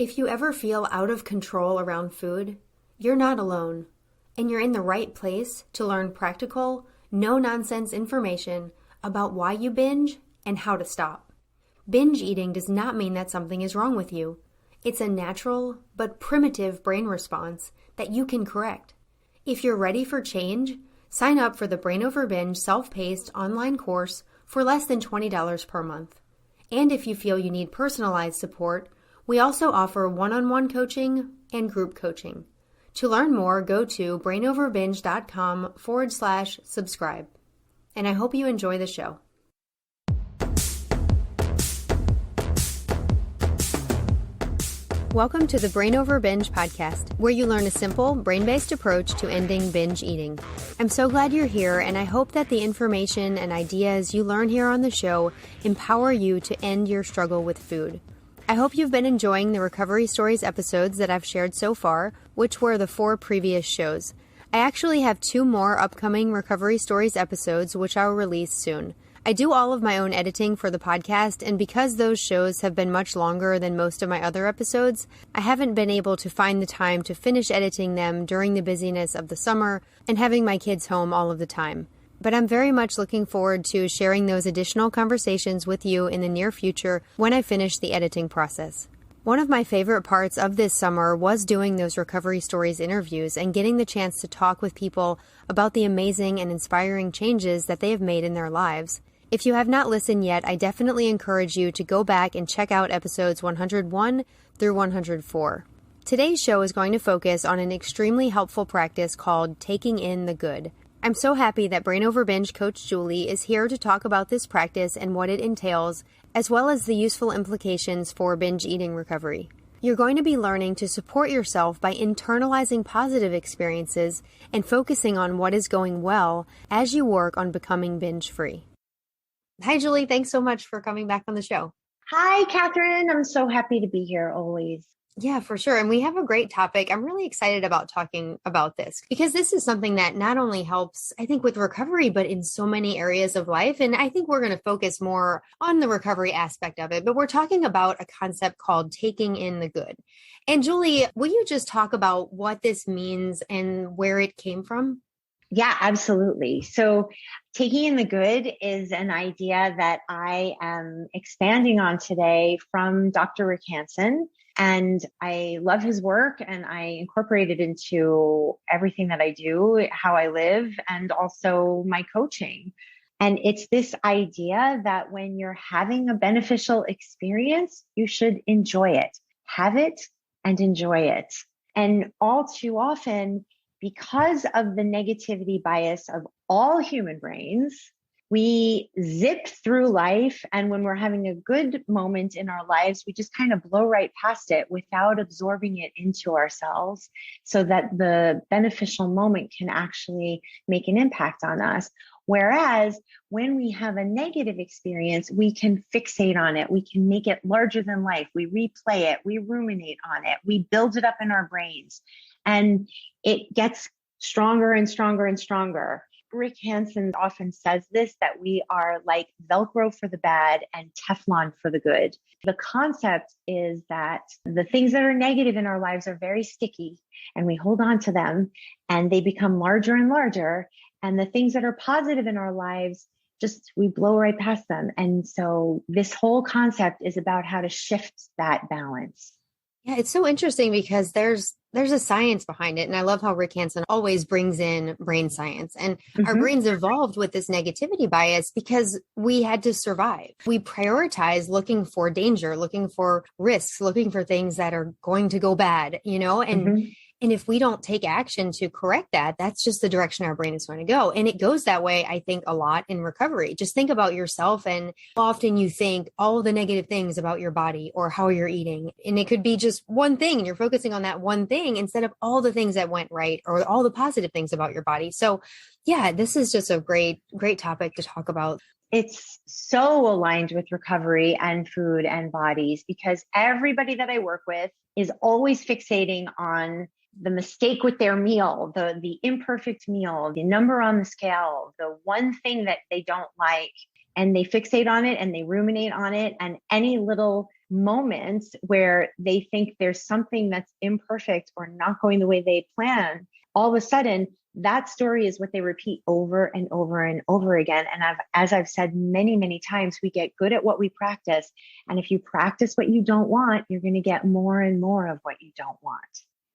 If you ever feel out of control around food, you're not alone, and you're in the right place to learn practical, no-nonsense information about why you binge and how to stop. Binge eating does not mean that something is wrong with you. It's a natural but primitive brain response that you can correct. If you're ready for change, sign up for the Brain Over Binge self-paced online course for less than $20 per month. And if you feel you need personalized support, we also offer one-on-one coaching and group coaching. To learn more, go to brainoverbinge.com/subscribe. And I hope you enjoy the show. Welcome to the Brain Over Binge podcast, where you learn a simple, brain-based approach to ending binge eating. I'm so glad you're here, and I hope that the information and ideas you learn here on the show empower you to end your struggle with food. I hope you've been enjoying the Recovery Stories episodes that I've shared so far, which were the 4 previous shows. I actually have 2 more upcoming Recovery Stories episodes, which I'll release soon. I do all of my own editing for the podcast, and because those shows have been much longer than most of my other episodes, I haven't been able to find the time to finish editing them during the busyness of the summer and having my kids home all of the time. But I'm very much looking forward to sharing those additional conversations with you in the near future when I finish the editing process. One of my favorite parts of this summer was doing those Recovery Stories interviews and getting the chance to talk with people about the amazing and inspiring changes that they have made in their lives. If you have not listened yet, I definitely encourage you to go back and check out episodes 101 through 104. Today's show is going to focus on an extremely helpful practice called taking in the good. I'm so happy that Brain Over Binge coach Julie is here to talk about this practice and what it entails, as well as the useful implications for binge eating recovery. You're going to be learning to support yourself by internalizing positive experiences and focusing on what is going well as you work on becoming binge-free. Hi, Julie. Thanks so much for coming back on the show. Hi, Catherine. I'm so happy to be here always. Yeah, for sure. And we have a great topic. I'm really excited about talking about this because this is something that not only helps, I think, with recovery, but in so many areas of life. And I think we're going to focus more on the recovery aspect of it. But we're talking about a concept called taking in the good. And Julie, will you just talk about what this means and where it came from? Yeah, absolutely. So taking in the good is an idea that I am expanding on today from Dr. Rick Hansen. And I love his work and I incorporate it into everything that I do, how I live, and also my coaching. And it's this idea that when you're having a beneficial experience, you should enjoy it, have it and enjoy it. And all too often, because of the negativity bias of all human brains, we zip through life. And when we're having a good moment in our lives, we just kind of blow right past it without absorbing it into ourselves so that the beneficial moment can actually make an impact on us. Whereas when we have a negative experience, we can fixate on it. We can make it larger than life. We replay it. We ruminate on it. We build it up in our brains. And it gets stronger and stronger and stronger. Rick Hansen often says this, that we are like Velcro for the bad and Teflon for the good. The concept is that the things that are negative in our lives are very sticky and we hold on to them and they become larger and larger. And the things that are positive in our lives, just we blow right past them. And so this whole concept is about how to shift that balance. Yeah, it's so interesting because there's a science behind it. And I love how Rick Hansen always brings in brain science. And our brains evolved with this negativity bias because we had to survive. We prioritize looking for danger, looking for risks, looking for things that are going to go bad, and if we don't take action to correct that, that's just the direction our brain is going to go. And it goes that way, I think, a lot in recovery. Just think about yourself and often you think all the negative things about your body or how you're eating. And it could be just one thing and you're focusing on that one thing instead of all the things that went right or all the positive things about your body. So yeah, this is just a great topic to talk about. It's so aligned with recovery and food and bodies because everybody that I work with is always fixating on the mistake with their meal, the imperfect meal, the number on the scale, the one thing that they don't like, and they fixate on it and they ruminate on it. And any little moments where they think there's something that's imperfect or not going the way they plan, all of a sudden that story is what they repeat over and over and over again. And as I've said many, many times, we get good at what we practice. And if you practice what you don't want, you're going to get more and more of what you don't want.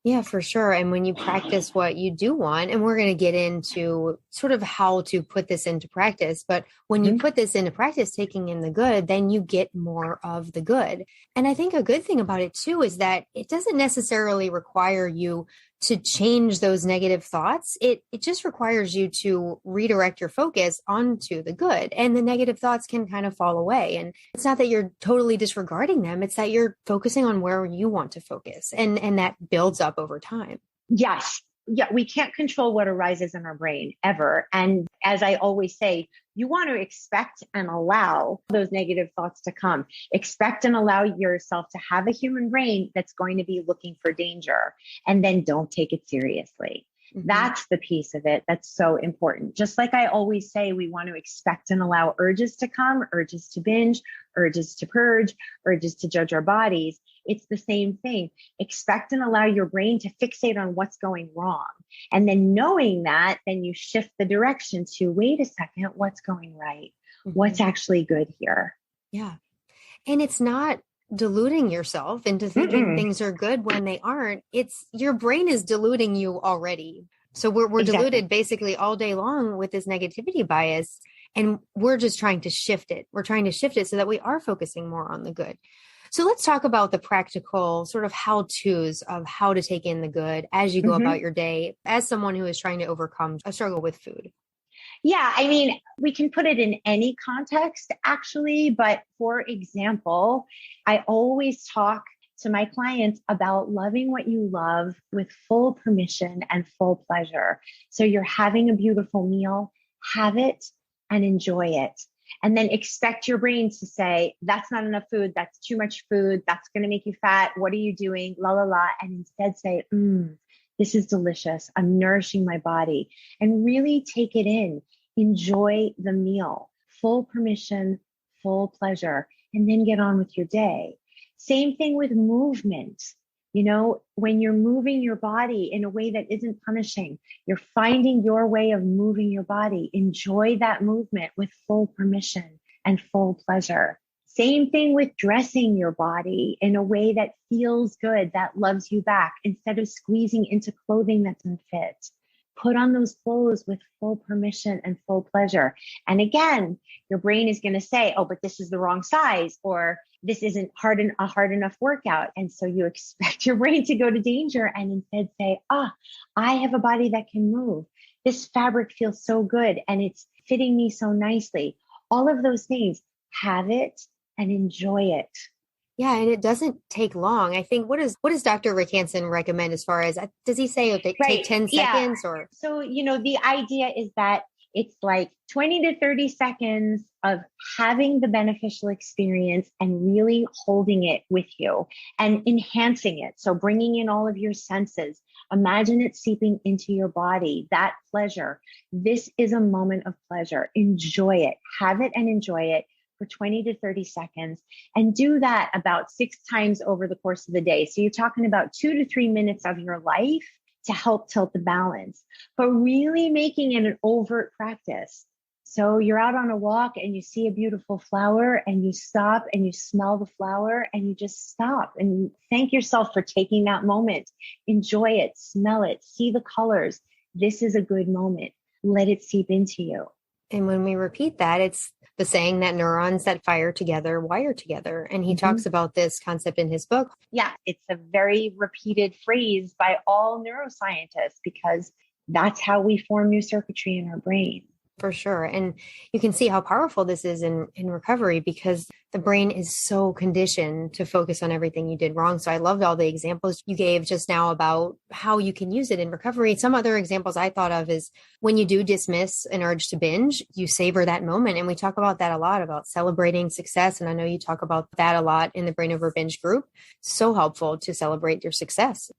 Yeah, for sure. And when you practice what you do want, and we're going to get into sort of how to put this into practice, but when you put this into practice, taking in the good, then you get more of the good. And I think a good thing about it too is that it doesn't necessarily require you to change those negative thoughts. It just requires you to redirect your focus onto the good, and the negative thoughts can kind of fall away. And it's not that you're totally disregarding them. It's that you're focusing on where you want to focus, and that builds up over time. Yes. Yeah, we can't control what arises in our brain ever. And as I always say, you want to expect and allow those negative thoughts to come. Expect and allow yourself to have a human brain that's going to be looking for danger, and then don't take it seriously. That's the piece of it that's so important. Just like I always say, we want to expect and allow urges to come, urges to binge, urges to purge, urges to judge our bodies. It's the same thing. Expect and allow your brain to fixate on what's going wrong. And then knowing that, then you shift the direction to, wait a second, what's going right? What's actually good here? Yeah. And it's not deluding yourself into thinking things are good when they aren't. It's your brain is deluding you already. So we're deluded basically all day long with this negativity bias, and we're just trying to shift it. We're trying to shift it so that we are focusing more on the good. So let's talk about the practical sort of how-tos of how to take in the good as you go about your day, as someone who is trying to overcome a struggle with food. Yeah, I mean, we can put it in any context, actually. But for example, I always talk to my clients about loving what you love with full permission and full pleasure. So you're having a beautiful meal, have it and enjoy it. And then expect your brain to say, that's not enough food. That's too much food. That's going to make you fat. What are you doing? La, la, la. And instead say, this is delicious. I'm nourishing my body, and really take it in. Enjoy the meal, full permission, full pleasure, and then get on with your day. Same thing with movement. You know, when you're moving your body in a way that isn't punishing, you're finding your way of moving your body. Enjoy that movement with full permission and full pleasure. Same thing with dressing your body in a way that feels good, that loves you back, instead of squeezing into clothing that doesn't fit. Put on those clothes with full permission and full pleasure. And again, your brain is going to say, oh, but this is the wrong size, or this isn't a hard enough workout. And so you expect your brain to go to danger and instead say, I have a body that can move. This fabric feels so good and it's fitting me so nicely. All of those things, have it and enjoy it. Yeah, and it doesn't take long. I think, what does Dr. Rick Hansen recommend as far as, does he say take 10 seconds or? So, the idea is that it's like 20 to 30 seconds of having the beneficial experience and really holding it with you and enhancing it. So bringing in all of your senses, imagine it seeping into your body, that pleasure. This is a moment of pleasure. Enjoy it, have it and enjoy it for 20 to 30 seconds, and do that about 6 times over the course of the day. So you're talking about 2 to 3 minutes of your life to help tilt the balance, but really making it an overt practice. So you're out on a walk and you see a beautiful flower and you stop and you smell the flower and you just stop and thank yourself for taking that moment. Enjoy it, smell it, see the colors. This is a good moment. Let it seep into you. And when we repeat that, it's the saying that neurons that fire together wire together. And he talks about this concept in his book. Yeah, it's a very repeated phrase by all neuroscientists because that's how we form new circuitry in our brain. For sure. And you can see how powerful this is in recovery because the brain is so conditioned to focus on everything you did wrong. So I loved all the examples you gave just now about how you can use it in recovery. Some other examples I thought of is when you do dismiss an urge to binge, you savor that moment. And we talk about that a lot, about celebrating success. And I know you talk about that a lot in the Brain Over Binge group. So helpful to celebrate your success.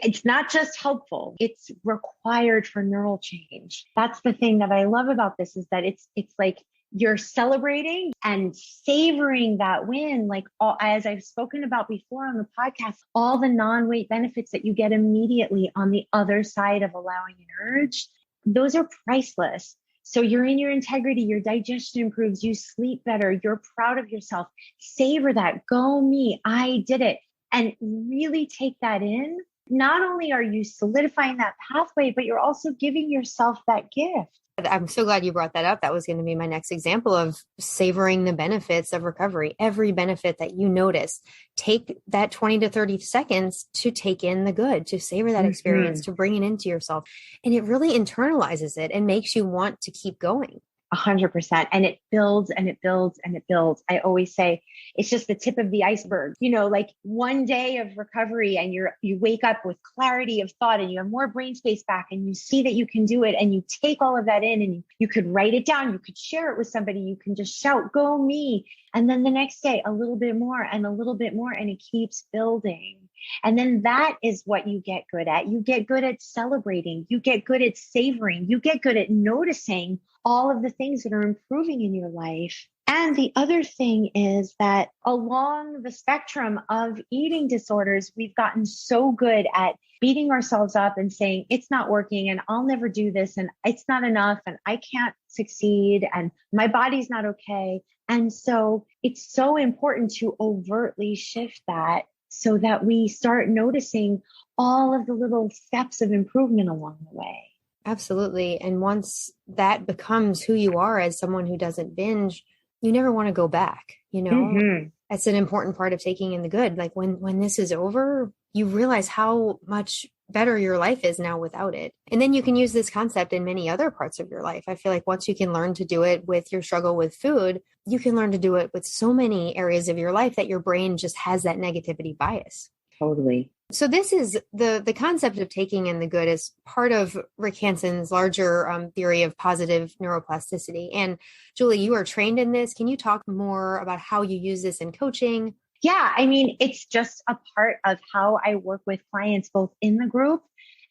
It's not just helpful, it's required for neural change. That's the thing that I love about this is that it's like you're celebrating and savoring that win. Like as I've spoken about before on the podcast, all the non-weight benefits that you get immediately on the other side of allowing an urge, those are priceless. So you're in your integrity, your digestion improves, you sleep better, you're proud of yourself. Savor that. Go me, I did it. And really take that in. Not only are you solidifying that pathway, but you're also giving yourself that gift. I'm so glad you brought that up. That was going to be my next example of savoring the benefits of recovery. Every benefit that you notice, take that 20 to 30 seconds to take in the good, to savor that experience, to bring it into yourself. And it really internalizes it and makes you want to keep going. 100%. And it builds and it builds and it builds. I always say it's just the tip of the iceberg, like one day of recovery and you wake up with clarity of thought and you have more brain space back and you see that you can do it and you take all of that in and you could write it down. You could share it with somebody. You can just shout, go me. And then the next day, a little bit more and a little bit more, and it keeps building. And then that is what you get good at. You get good at celebrating. You get good at savoring. You get good at noticing all of the things that are improving in your life. And the other thing is that along the spectrum of eating disorders, we've gotten so good at beating ourselves up and saying, it's not working and I'll never do this and it's not enough and I can't succeed and my body's not okay. And so it's so important to overtly shift that so that we start noticing all of the little steps of improvement along the way. Absolutely. And once that becomes who you are as someone who doesn't binge, you never want to go back. That's an important part of taking in the good. Like when this is over, you realize how much better your life is now without it. And then you can use this concept in many other parts of your life. I feel like once you can learn to do it with your struggle with food, you can learn to do it with so many areas of your life that your brain just has that negativity bias. Totally. So this is the concept of taking in the good is part of Rick Hansen's larger theory of positive neuroplasticity. And Julie, you are trained in this. Can you talk more about how you use this in coaching? Yeah, I mean, it's just a part of how I work with clients, both in the group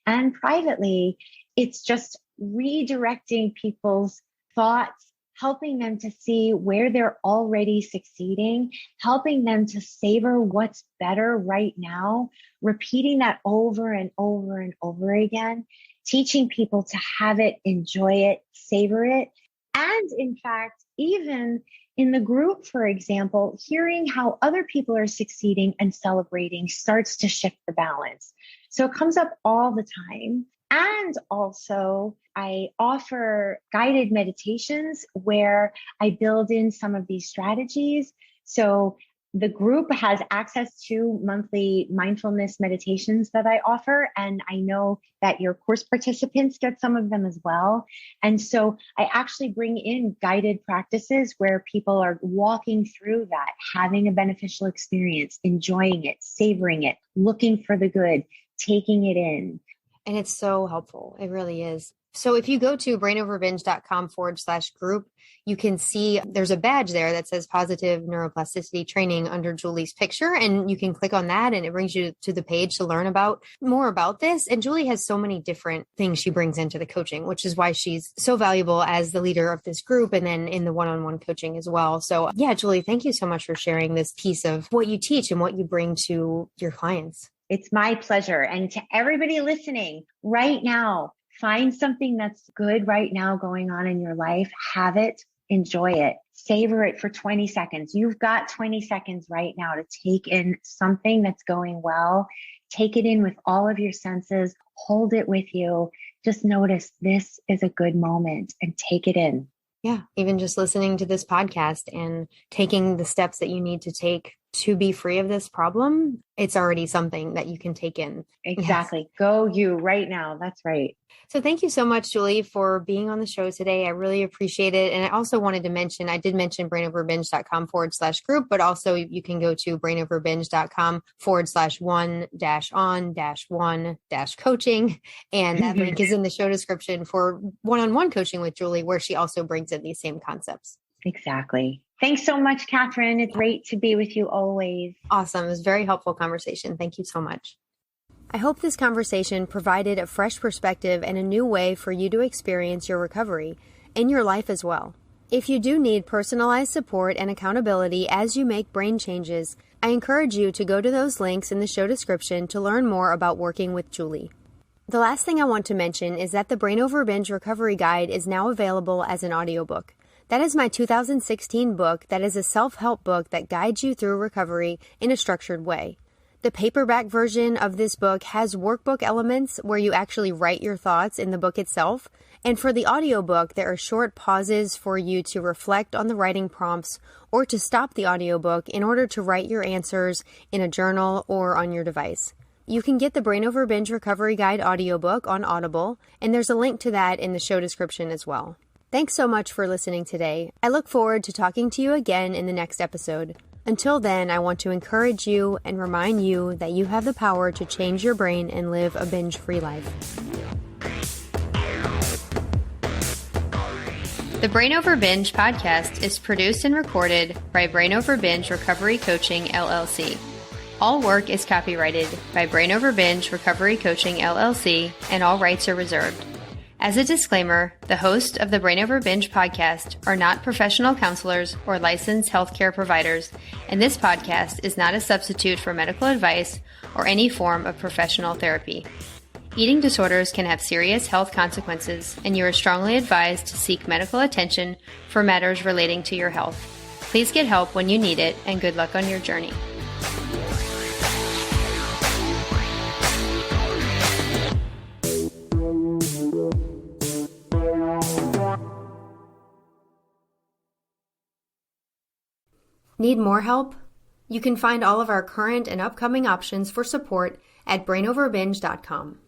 and privately. It's just redirecting people's thoughts, helping them to see where they're already succeeding, helping them to savor what's better right now, repeating that over and over and over again, teaching people to have it, enjoy it, savor it. And in fact, even in the group, for example, hearing how other people are succeeding and celebrating starts to shift the balance. So it comes up all the time. And also, I offer guided meditations where I build in some of these strategies. So the group has access to monthly mindfulness meditations that I offer. And I know that your course participants get some of them as well. And so I actually bring in guided practices where people are walking through that, having a beneficial experience, enjoying it, savoring it, looking for the good, taking it in. And it's so helpful. It really is. So if you go to brainoverbinge.com/group, you can see there's a badge there that says positive neuroplasticity training under Julie's picture. And you can click on that and it brings you to the page to learn more about this. And Julie has so many different things she brings into the coaching, which is why she's so valuable as the leader of this group and then in the one-on-one coaching as well. So yeah, Julie, thank you so much for sharing this piece of what you teach and what you bring to your clients. It's my pleasure. And to everybody listening right now, find something that's good right now going on in your life. Have it, enjoy it, savor it for 20 seconds. You've got 20 seconds right now to take in something that's going well. Take it in with all of your senses, hold it with you. Just notice this is a good moment and take it in. Yeah. Even just listening to this podcast and taking the steps that you need to take to be free of this problem, it's already something that you can take in. Exactly. Yes. Go you right now. That's right. So thank you so much, Julie, for being on the show today. I really appreciate it. And I also wanted to mention, I did mention brainoverbinge.com/group, but also you can go to brainoverbinge.com/1-on-1-coaching. And that link is in the show description for one-on-one coaching with Julie, where she also brings in these same concepts. Exactly. Thanks so much, Catherine. It's great to be with you always. Awesome. It was a very helpful conversation. Thank you so much. I hope this conversation provided a fresh perspective and a new way for you to experience your recovery in your life as well. If you do need personalized support and accountability as you make brain changes, I encourage you to go to those links in the show description to learn more about working with Julie. The last thing I want to mention is that the Brain Over Binge Recovery Guide is now available as an audiobook. That is my 2016 book that is a self-help book that guides you through recovery in a structured way. The paperback version of this book has workbook elements where you actually write your thoughts in the book itself, and for the audiobook, there are short pauses for you to reflect on the writing prompts or to stop the audiobook in order to write your answers in a journal or on your device. You can get the Brain Over Binge Recovery Guide audiobook on Audible, and there's a link to that in the show description as well. Thanks so much for listening today. I look forward to talking to you again in the next episode. Until then, I want to encourage you and remind you that you have the power to change your brain and live a binge-free life. The Brain Over Binge podcast is produced and recorded by Brain Over Binge Recovery Coaching, LLC. All work is copyrighted by Brain Over Binge Recovery Coaching, LLC, and all rights are reserved. As a disclaimer, the hosts of the Brain Over Binge podcast are not professional counselors or licensed healthcare providers, and this podcast is not a substitute for medical advice or any form of professional therapy. Eating disorders can have serious health consequences, and you are strongly advised to seek medical attention for matters relating to your health. Please get help when you need it, and good luck on your journey. Need more help? You can find all of our current and upcoming options for support at brainoverbinge.com.